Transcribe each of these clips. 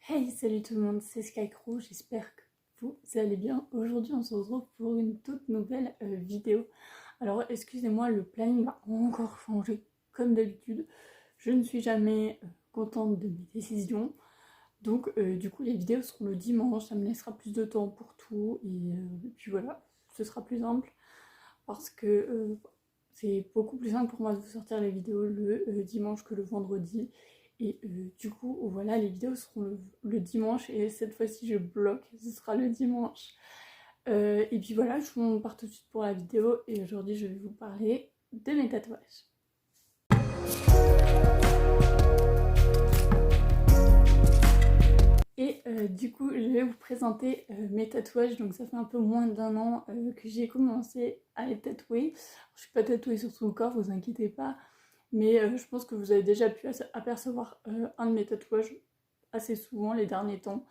Hey, salut tout le monde, c'est Skycrow, j'espère que vous allez bien. Aujourd'hui, on se retrouve pour une toute nouvelle vidéo. Alors, excusez-moi, le planning va encore changer, comme d'habitude. Je ne suis jamais contente de mes décisions. Donc, du coup, les vidéos seront le dimanche, ça me laissera plus de temps pour tout. Et puis voilà, ce sera plus simple parce que c'est beaucoup plus simple pour moi de vous sortir les vidéos le dimanche que le vendredi. Et du coup, voilà, les vidéos seront le dimanche et cette fois-ci je bloque, ce sera le dimanche. Et puis voilà, je pars tout de suite pour la vidéo et aujourd'hui je vais vous parler de mes tatouages. Et du coup, je vais vous présenter mes tatouages. Donc ça fait un peu moins d'un an que j'ai commencé à les tatouer. Je suis pas tatouée sur tout le corps, vous inquiétez pas. Mais je pense que vous avez déjà pu apercevoir un de mes tatouages assez souvent les derniers temps.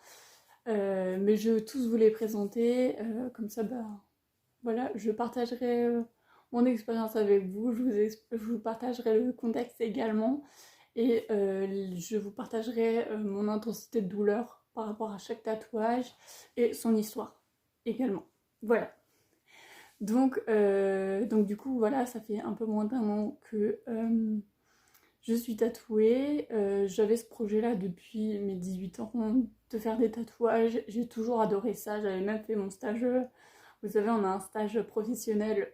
Mais je veux tous vous les présenter, comme ça, bah, voilà, je partagerai mon expérience avec vous, je vous partagerai le contexte également, et je vous partagerai mon intensité de douleur par rapport à chaque tatouage et son histoire également. Voilà. Donc du coup, voilà, ça fait un peu moins d'un an que je suis tatouée. J'avais ce projet-là depuis mes 18 ans de faire des tatouages. J'ai toujours adoré ça. J'avais même fait mon stage. Vous savez, on a un stage professionnel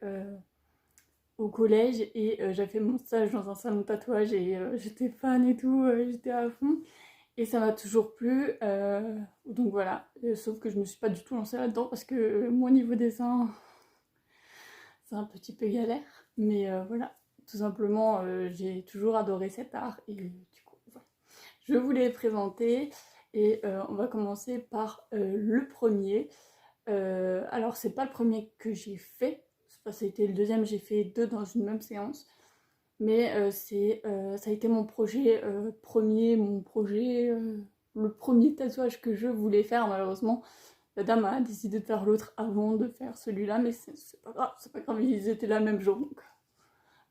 au collège et j'avais fait mon stage dans un salon de tatouage et j'étais fan et tout. J'étais à fond. Et ça m'a toujours plu. Donc voilà. Sauf que je me suis pas du tout lancée là-dedans parce que moi, niveau dessin, c'est un petit peu galère. Mais voilà. Tout simplement, j'ai toujours adoré cet art et du coup, voilà. Je voulais les présenter et on va commencer par le premier. Alors, c'est pas le premier que j'ai fait, ça a été le deuxième, j'ai fait deux dans une même séance, mais ça a été mon projet premier, le premier tatouage que je voulais faire. Malheureusement, la dame a décidé de faire l'autre avant de faire celui-là, mais c'est pas grave, ils étaient là le même jour.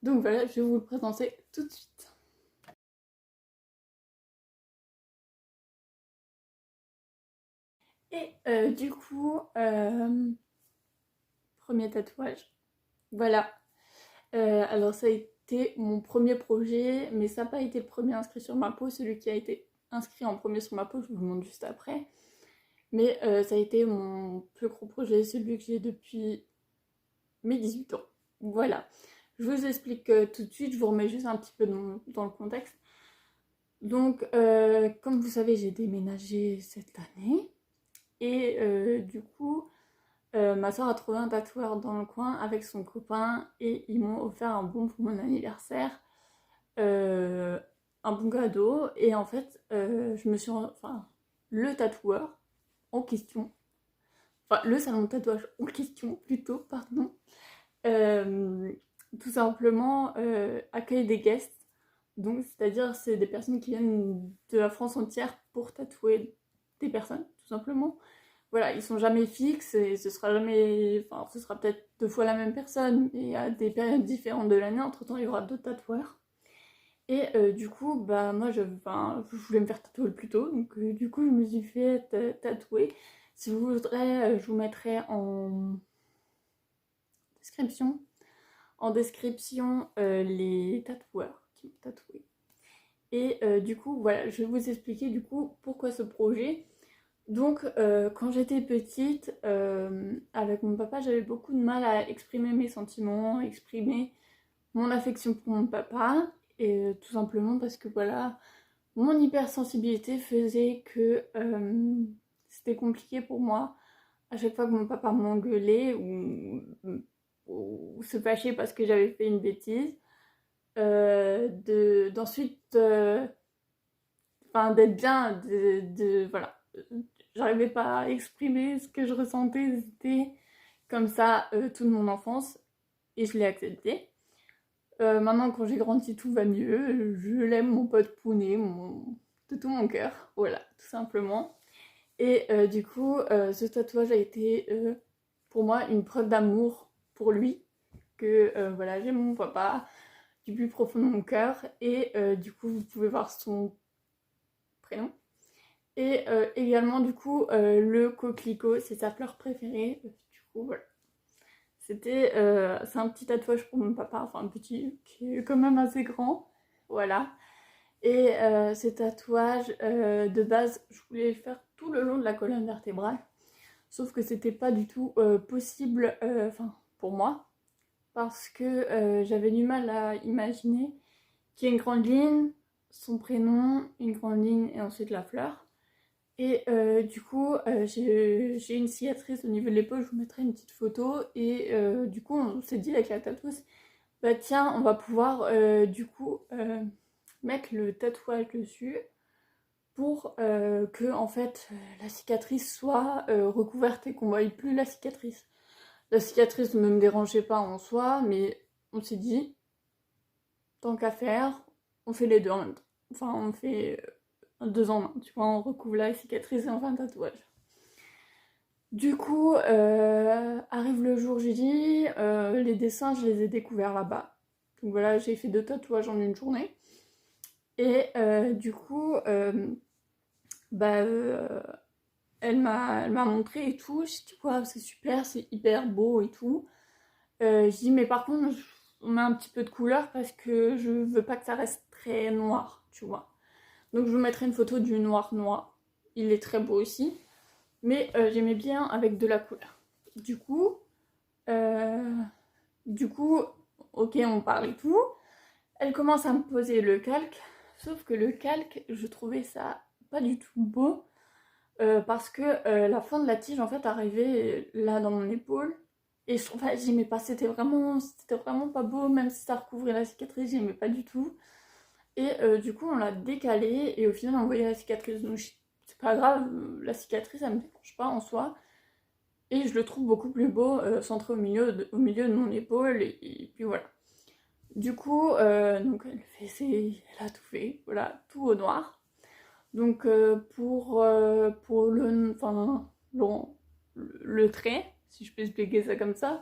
Donc voilà, je vais vous le présenter tout de suite. Et du coup, premier tatouage. Voilà. Alors ça a été mon premier projet, mais ça n'a pas été le premier inscrit sur ma peau. Celui qui a été inscrit en premier sur ma peau, je vous le montre juste après. Mais ça a été mon plus gros projet, celui que j'ai depuis mes 18 ans. Voilà. Je vous explique tout de suite, je vous remets juste un petit peu dans le contexte. Donc, comme vous savez, j'ai déménagé cette année. Et du coup, ma soeur a trouvé un tatoueur dans le coin avec son copain et ils m'ont offert un bon pour mon anniversaire, euh, un bon cadeau. Et en fait, enfin, le tatoueur en question, enfin le salon de tatouage en question plutôt, pardon, euh, tout simplement accueille des guests. Donc, c'est-à-dire, c'est des personnes qui viennent de la France entière pour tatouer des personnes, tout simplement. Voilà, ils sont jamais fixes et ce sera jamais. Enfin, ce sera peut-être deux fois la même personne et à des périodes différentes de l'année. Entre-temps, il y aura d'autres tatoueurs. Et du coup, bah, moi, enfin, je voulais me faire tatouer le plus tôt. Donc, du coup, je me suis fait tatouer. Si vous voudrez, je vous mettrai description, en description les tatoueurs qui m'ont tatoué. Et du coup, voilà, je vais vous expliquer du coup pourquoi ce projet. Donc, quand j'étais petite, avec mon papa, j'avais beaucoup de mal à exprimer mes sentiments, exprimer mon affection pour mon papa, et tout simplement parce que voilà, mon hypersensibilité faisait que c'était compliqué pour moi à chaque fois que mon papa m'engueulait ou se fâchait parce que j'avais fait une bêtise, d'ensuite, enfin, d'être bien, voilà. J'arrivais pas à exprimer ce que je ressentais, c'était comme ça toute mon enfance et je l'ai accepté. Maintenant, quand j'ai grandi, tout va mieux. Je l'aime, mon pote Pounet, de tout mon cœur. Voilà, tout simplement. Et du coup, ce tatouage a été pour moi une preuve d'amour pour lui. Que voilà, j'aime mon papa du plus profond de mon cœur. Et du coup, vous pouvez voir son prénom. Et également du coup le coquelicot, c'est sa fleur préférée. Du coup voilà. C'est un petit tatouage pour mon papa, enfin un petit qui est quand même assez grand. Voilà. Et ce tatouage, de base, je voulais le faire tout le long de la colonne vertébrale. Sauf que c'était pas du tout possible, enfin pour moi, parce que j'avais du mal à imaginer qu'il y ait une grande ligne, son prénom, une grande ligne et ensuite la fleur. Et du coup, j'ai une cicatrice au niveau de l'épaule, je vous mettrai une petite photo. Et du coup, on s'est dit avec la tatoueuse, bah tiens, on va pouvoir du coup mettre le tatouage dessus pour que en fait la cicatrice soit recouverte et qu'on voie plus la cicatrice. La cicatrice ne me dérangeait pas en soi, mais on s'est dit, tant qu'à faire, on fait les deux en même temps. Enfin, on fait deux en un, tu vois, on recouvre la cicatrice et on fait un tatouage. Du coup, arrive le jour J, les dessins, je les ai découverts là-bas. Donc voilà, j'ai fait 2 tatouages en une journée. Et du coup, bah, elle m'a montré et tout. Je dis, waouh, c'est super, c'est hyper beau et tout. Je dis, mais par contre, on met un petit peu de couleur parce que je veux pas que ça reste très noir, tu vois. Donc je vous mettrai une photo du noir noir. Il est très beau aussi. Mais j'aimais bien avec de la couleur. Du coup, euh, du coup, ok, on parle et tout. Elle commence à me poser le calque. Sauf que le calque, je trouvais ça pas du tout beau. Parce que la fin de la tige, en fait, arrivait là dans mon épaule. Et je trouvais, j'aimais pas, c'était vraiment pas beau, même si ça recouvrait la cicatrice, j'aimais pas du tout. Et du coup, on l'a décalé et au final, on voyait la cicatrice. Donc, c'est pas grave, la cicatrice, ça me dérange pas en soi. Et je le trouve beaucoup plus beau, centré au milieu de mon épaule. Et puis voilà. Du coup, donc elle a tout fait, voilà, tout au noir. Donc pour enfin, le trait, si je peux expliquer ça comme ça,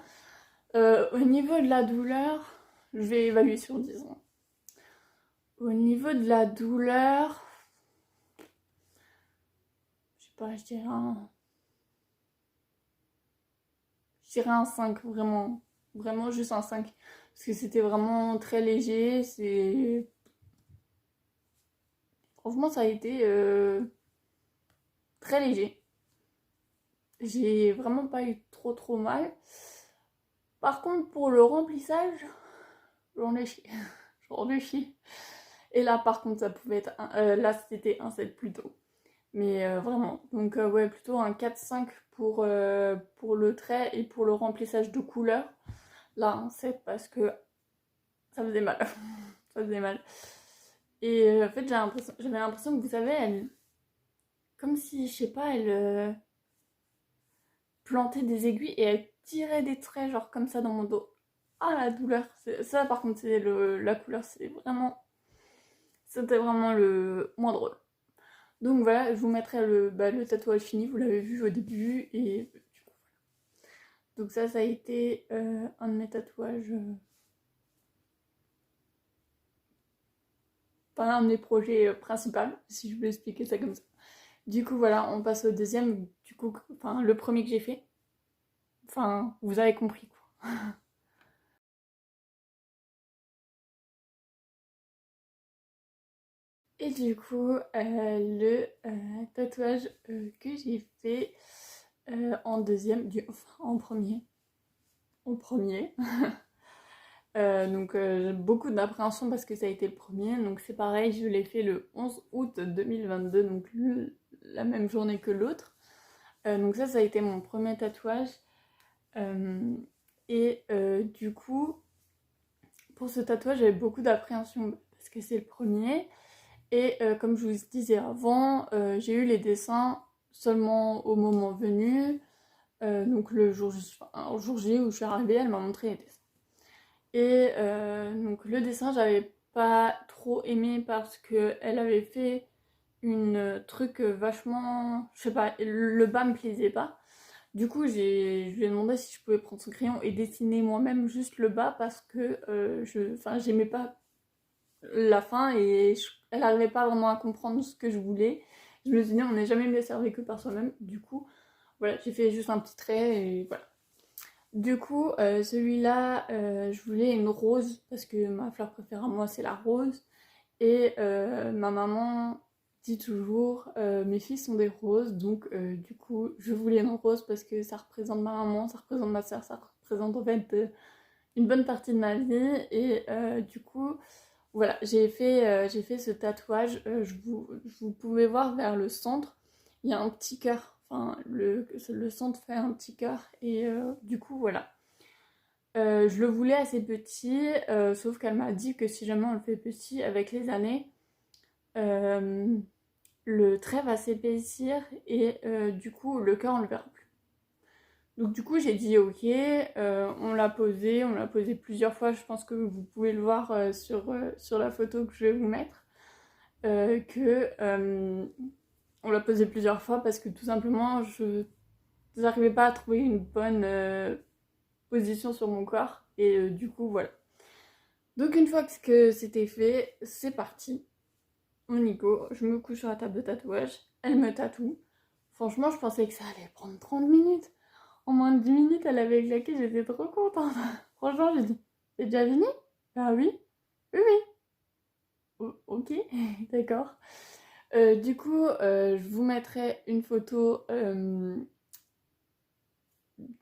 au niveau de la douleur, je vais évaluer sur 10 ans. Au niveau de la douleur, je sais pas, je dirais un 5, vraiment. Vraiment juste un 5. Parce que c'était vraiment très léger. Franchement, ça a été très léger. J'ai vraiment pas eu trop mal. Par contre, pour le remplissage, j'en ai chié. J'en ai chié. Et là, par contre, ça pouvait être là, c'était un 7 plutôt. Mais vraiment. Donc, ouais, plutôt un 4-5 pour le trait et pour le remplissage de couleur. Là, un 7 parce que ça faisait mal. Ça faisait mal. Et en fait, j'avais l'impression que vous savez, elle. Comme si, je sais pas, elle plantait des aiguilles et elle tirait des traits, genre comme ça dans mon dos. Ah, la douleur. Ça, par contre, c'est la couleur, c'était vraiment le moins drôle. Donc voilà, je vous mettrai le tatouage fini, vous l'avez vu au début. Et donc ça a été un de mes tatouages. Enfin, un de mes projets principaux, si je peux expliquer ça comme ça. Du coup, voilà, on passe au deuxième. Du coup, enfin, le premier que j'ai fait. Enfin, vous avez compris quoi. Et du coup, le tatouage que j'ai fait en deuxième, enfin, en premier. En premier. Donc beaucoup d'appréhension parce que ça a été le premier. Donc c'est pareil, je l'ai fait le 11 août 2022, donc la même journée que l'autre. Donc ça a été mon premier tatouage. Et du coup, pour ce tatouage, j'avais beaucoup d'appréhension parce que c'est le premier. Et comme je vous disais avant, j'ai eu les dessins seulement au moment venu. Donc le jour J où je suis arrivée, elle m'a montré les dessins. Et donc le dessin, j'avais pas trop aimé parce que elle avait fait une truc vachement, je sais pas, le bas me plaisait pas. Du coup, je lui ai demandé si je pouvais prendre son crayon et dessiner moi-même juste le bas parce que enfin, j'aimais pas la fin et elle n'arrivait pas vraiment à comprendre ce que je voulais. Je me suis dit, on n'est jamais mieux servi que par soi-même. Du coup, voilà, j'ai fait juste un petit trait et voilà. Du coup, celui-là, je voulais une rose parce que ma fleur préférée à moi, c'est la rose. Et ma maman dit toujours, mes filles sont des roses, donc du coup, je voulais une rose parce que ça représente ma maman, ça représente ma soeur, ça représente en fait une bonne partie de ma vie. Et du coup, voilà, j'ai fait ce tatouage. Vous pouvez voir vers le centre, il y a un petit cœur. Enfin, le centre fait un petit cœur. Et du coup, voilà. Je le voulais assez petit, sauf qu'elle m'a dit que si jamais on le fait petit, avec les années, euh, le trait va s'épaissir et du coup, le cœur, on le verra plus. Donc du coup, j'ai dit ok, on l'a posé plusieurs fois. Je pense que vous pouvez le voir sur la photo que je vais vous mettre. Que on l'a posé plusieurs fois parce que tout simplement, je n'arrivais pas à trouver une bonne position sur mon corps. Et du coup, voilà. Donc une fois que c'était fait, c'est parti. On y go. Je me couche sur la table de tatouage. Elle me tatoue. Franchement, je pensais que ça allait prendre 30 minutes. En moins de 10 minutes, elle avait claqué, j'étais trop contente. Franchement, j'ai dit, c'est déjà fini? Bah oui. Oui, oui. Ok, d'accord. Du coup, je vous mettrai une photo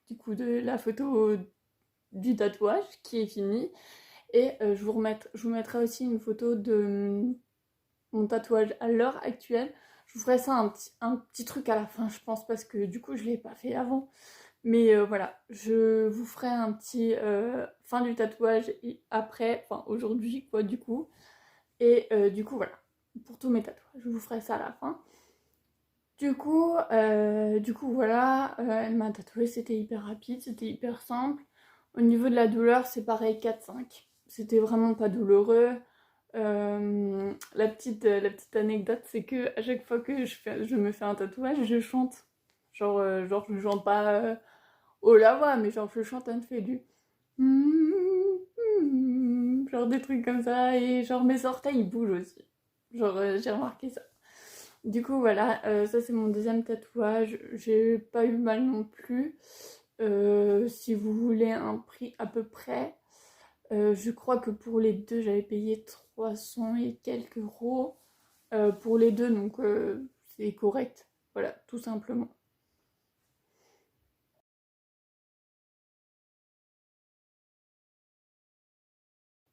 du coup de la photo du tatouage qui est fini. Et je vous mettrai aussi une photo de mon tatouage à l'heure actuelle. Je vous ferai ça un petit truc à la fin, je pense, parce que du coup, je ne l'ai pas fait avant. Mais voilà, je vous ferai un petit fin du tatouage et après, enfin aujourd'hui, quoi, du coup. Et du coup, voilà, pour tous mes tatouages, je vous ferai ça à la fin. Du coup voilà, elle m'a tatoué, c'était hyper rapide, c'était hyper simple. Au niveau de la douleur, c'est pareil, 4-5. C'était vraiment pas douloureux. La petite anecdote, c'est que à chaque fois que je me fais un tatouage, je chante. Genre je chante pas haut la voix, mais genre je chante un fait du genre des trucs comme ça, et genre mes orteils ils bougent aussi. Genre j'ai remarqué ça. Du coup, voilà, ça c'est mon deuxième tatouage. J'ai pas eu mal non plus. Si vous voulez un prix à peu près, je crois que pour les deux, j'avais payé 300 et quelques euros pour les deux, donc c'est correct. Voilà, tout simplement.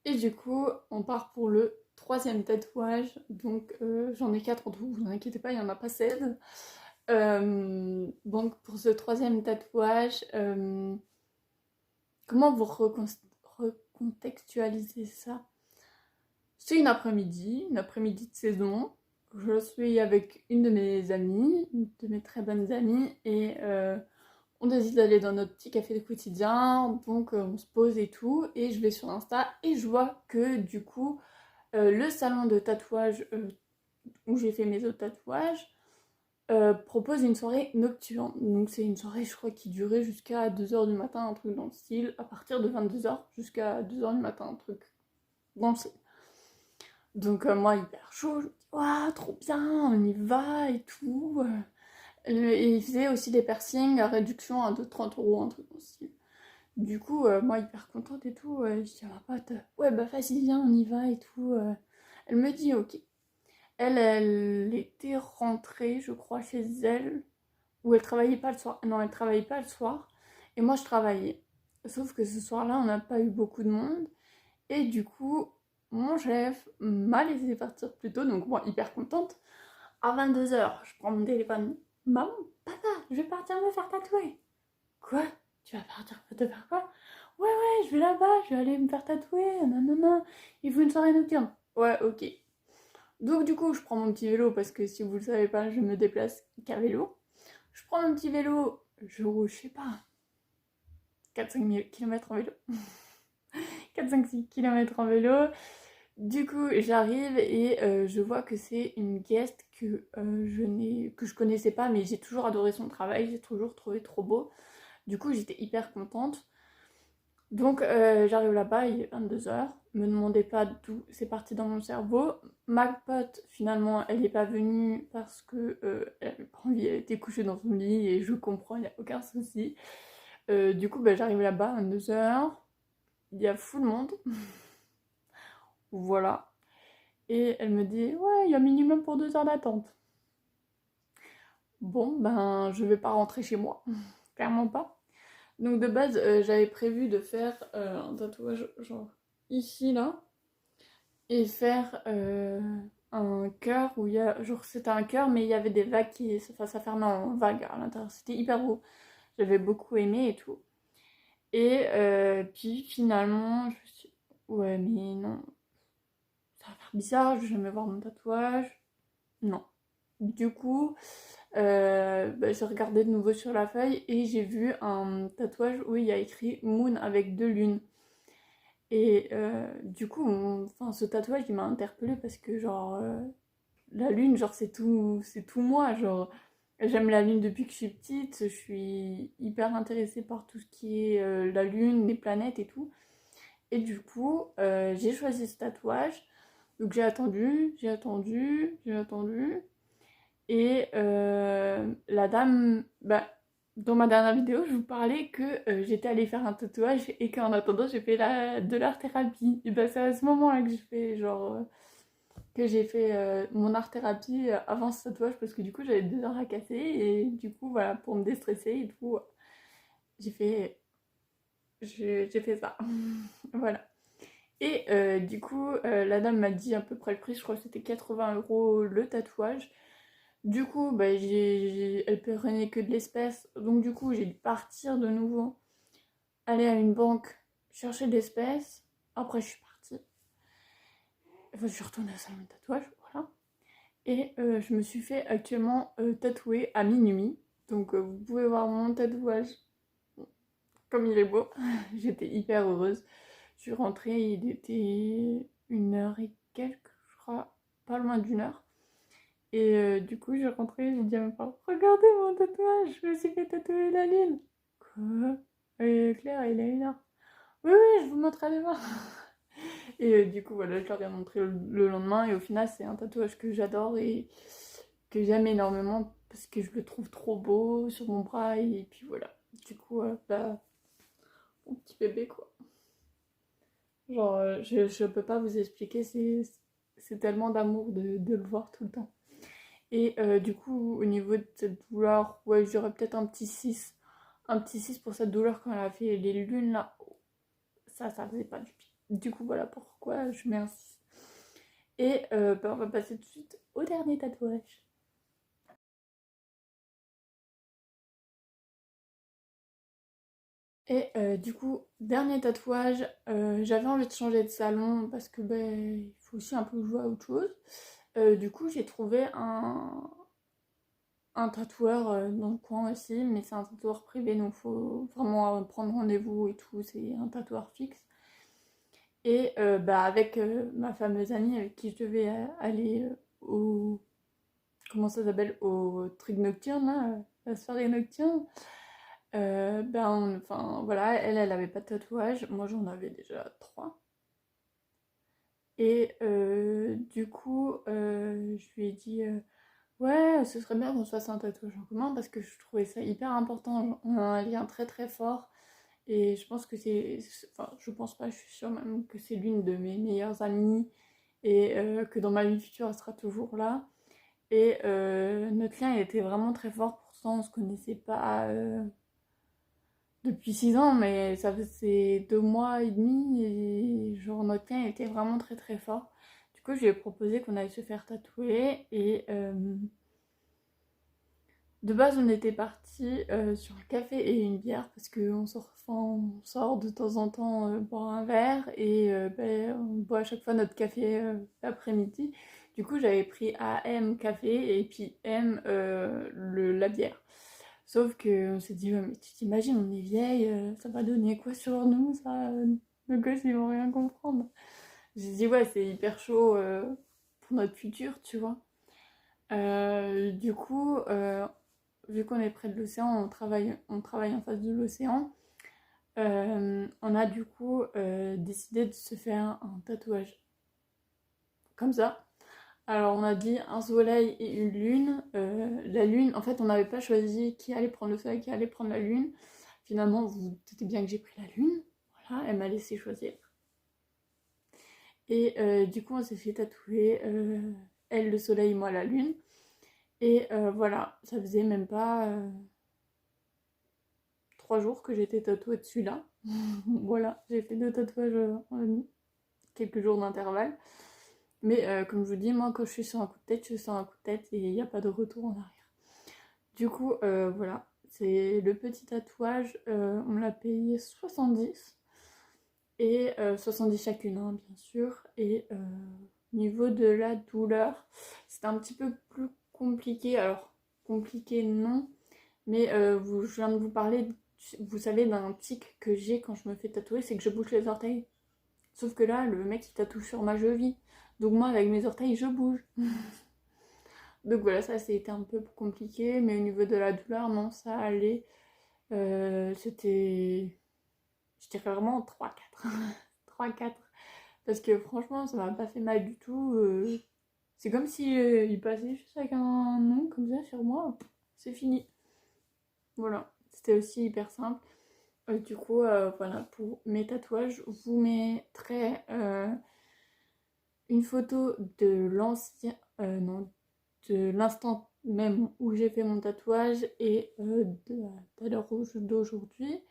Et du coup, on part pour le troisième tatouage. Donc, j'en ai quatre en tout, vous inquiétez pas, il n'y en a pas 16. Donc, pour ce troisième tatouage, comment vous recontextualiser ça? C'est une après-midi de saison. Je suis avec une de mes amies, une de mes très bonnes amies, et on décide d'aller dans notre petit café de quotidien. Donc on se pose et tout, et je vais sur Insta et je vois que du coup le salon de tatouage où j'ai fait mes autres tatouages propose une soirée nocturne. Donc c'est une soirée, je crois, qui durait jusqu'à 2h du matin, un truc dans le style, à partir de 22h jusqu'à 2h du matin, un truc dans le style. Donc moi, hyper chaud, je me dis, waouh, trop bien, on y va et tout. Et ils faisaient aussi des piercings à réduction à 30 euros, un truc dans le style. Du coup, moi, hyper contente et tout, je dis à ma pote, ouais, bah vas-y, viens, on y va et tout. Elle me dit, ok. Elle était rentrée, je crois, chez elle, où elle travaillait pas le soir. Non, elle travaillait pas le soir. Et moi, je travaillais. Sauf que ce soir-là, on n'a pas eu beaucoup de monde. Et du coup, mon chef m'a laissé partir plus tôt, donc moi, hyper contente. À 22h, je prends mon téléphone. Maman, papa, je vais partir me faire tatouer. Quoi? Tu vas partir te faire quoi? Ouais, ouais, je vais là-bas, je vais aller me faire tatouer. Non, non, non. Il faut une soirée nocturne. Ouais, ok. Donc, du coup, je prends mon petit vélo parce que si vous le savez pas, je me déplace qu'à vélo. Je prends mon petit vélo, je roule, je sais pas, 4-5 km en vélo. 4-5-6 km en vélo. Du coup, j'arrive et je vois que c'est une guest que je connaissais pas, mais j'ai toujours adoré son travail, j'ai toujours trouvé trop beau. Du coup, j'étais hyper contente. Donc j'arrive là-bas, il est 22h. Me demandez pas d'où c'est parti dans mon cerveau. Ma pote, finalement, elle n'est pas venue parce que elle avait pas envie, elle était couchée dans son lit et je comprends, il n'y a aucun souci. Du coup, bah, j'arrive là-bas à 22h. Il y a full monde. Voilà. Et elle me dit, ouais, il y a minimum pour 2 heures d'attente. Bon, ben, je vais pas rentrer chez moi. Clairement pas. Donc de base, j'avais prévu de faire un tatouage genre ici, là. Et faire un cœur où il y a... Genre c'était un cœur, mais il y avait des vagues qui... Enfin, ça fermait en vagues à l'intérieur. C'était hyper beau. J'avais beaucoup aimé et tout. Et puis finalement, je me suis dit, ouais, mais non, ça va faire bizarre, je vais jamais voir mon tatouage. Non. Du coup, bah, j'ai regardé de nouveau sur la feuille et j'ai vu un tatouage où il y a écrit Moon avec 2 lunes. Et du coup, enfin, ce tatouage il m'a interpellée parce que genre la lune, genre c'est tout moi, genre j'aime la lune depuis que je suis petite, je suis hyper intéressée par tout ce qui est la lune, les planètes et tout. Et du coup, j'ai choisi ce tatouage. Donc j'ai attendu, j'ai attendu, j'ai attendu. Et la dame, bah, dans ma dernière vidéo, je vous parlais que j'étais allée faire un tatouage et qu'en attendant, j'ai fait de l'art thérapie. Et bah, c'est à ce moment-là que j'ai fait, genre, que j'ai fait mon art thérapie avant ce tatouage parce que du coup, j'avais 2 heures à casser et du coup, voilà, pour me déstresser et tout, j'ai fait, j'ai fait ça. Voilà. Et du coup, la dame m'a dit à peu près le prix, je crois que c'était 80 € le tatouage. Du coup, bah, elle prenait que de l'espèce. Donc du coup, j'ai dû partir de nouveau, aller à une banque, chercher de l'espèce. Après, je suis partie. Enfin, je suis retournée au salon de tatouage, voilà. Et je me suis fait actuellement tatouer à minuit. Donc vous pouvez voir mon tatouage comme il est beau. J'étais hyper heureuse. Je suis rentrée, il était 1 heure et quelques, je crois, pas loin d'1 heure. Et du coup, j'ai rentré, j'ai dit à mes parents, regardez mon tatouage, je me suis fait tatouer la lune. Quoi? Et Claire, il a 1 heure. Oui, oui, je vous montrerai demain. Et du coup, voilà, je leur ai montré le lendemain. Et au final, c'est un tatouage que j'adore et que j'aime énormément parce que je le trouve trop beau sur mon bras. Et puis voilà. Du coup, bah, mon petit bébé, quoi. Genre, je peux pas vous expliquer, c'est tellement d'amour de le voir tout le temps. Et du coup, au niveau de cette douleur, ouais, j'aurais peut-être un petit 6. Un petit 6 pour cette douleur quand elle a fait les lunes là. Ça faisait pas du bien. Du coup, voilà pourquoi je mets un 6. Et bah, on va passer tout de suite au dernier tatouage. Et du coup, dernier tatouage, j'avais envie de changer de salon parce que ben, il faut aussi un peu jouer à autre chose. Du coup, j'ai trouvé un tatoueur dans le coin aussi, mais c'est un tatoueur privé, donc il faut vraiment prendre rendez-vous et tout, c'est un tatoueur fixe. Et bah, avec ma fameuse amie avec qui je devais aller au... Comment ça s'appelle? Au truc nocturne, là, la soirée nocturne. Ben, enfin, voilà, elle avait pas de tatouage, moi j'en avais déjà 3. Et du coup, je lui ai dit... ouais, ce serait bien qu'on se fasse un tatouage en commun parce que je trouvais ça hyper important. On a un lien très très fort et je pense que enfin, je pense pas, je suis sûre même que c'est l'une de mes meilleures amies et que dans ma vie future elle sera toujours là. Et notre lien il était vraiment très fort, pourtant on se connaissait pas depuis 6 ans, mais ça faisait 2 mois et demi et genre notre lien était vraiment très très fort. Du coup, je lui ai proposé qu'on aille se faire tatouer et. De base, on était parti sur un café et une bière parce qu'on sort, enfin, on sort de temps en temps boire un verre et ben, on boit à chaque fois notre café l'après-midi. Du coup, j'avais pris AM café et puis M la bière. Sauf que on s'est dit, ouais, mais tu t'imagines, on est vieille, ça va donner quoi sur nous, ça? Nos gosses, ils vont rien comprendre. J'ai dit, ouais, c'est hyper chaud pour notre futur, tu vois. Du coup, vu qu'on est près de l'océan, on travaille en face de l'océan. on a du coup décidé de se faire un tatouage comme ça. Alors on a dit un soleil et une lune. La lune, en fait on n'avait pas choisi qui allait prendre le soleil, qui allait prendre la lune. Finalement vous vous doutez bien que j'ai pris la lune. Voilà, elle m'a laissé choisir. Et du coup on s'est fait tatouer elle le soleil, moi la lune. Et voilà, ça faisait même pas 3 jours que j'étais tatouée dessus là. Voilà, j'ai fait 2 tatouages en quelques jours d'intervalle. Mais comme je vous dis, moi quand je suis sur un coup de tête, je suis sur un coup de tête et il n'y a pas de retour en arrière. Du coup, voilà, c'est le petit tatouage, on me l'a payé 70. Et 70 chacune, hein, bien sûr. Et au niveau de la douleur, c'est un petit peu plus compliqué. Alors, compliqué non, mais je viens de vous parler, vous savez, d'un tic que j'ai quand je me fais tatouer, c'est que je bouge les orteils. Sauf que là, le mec il tatoue sur ma cheville. Donc moi, avec mes orteils, je bouge. Donc voilà, ça c'était un peu compliqué, mais au niveau de la douleur, non, ça allait. C'était, je dirais vraiment 3-4. 3-4. Parce que franchement, ça m'a pas fait mal du tout. C'est comme si il passait juste avec un nom comme ça sur moi. C'est fini. Voilà. C'était aussi hyper simple. Du coup, voilà, pour mes tatouages, je vous mettrai une photo de l'ancien. Non, de l'instant même où j'ai fait mon tatouage et de l'heure d'aujourd'hui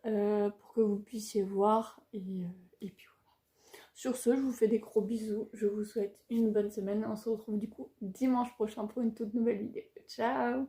pour que vous puissiez voir. Et puis voilà. Sur ce, je vous fais des gros bisous. Je vous souhaite une bonne semaine. On se retrouve du coup dimanche prochain pour une toute nouvelle vidéo. Ciao!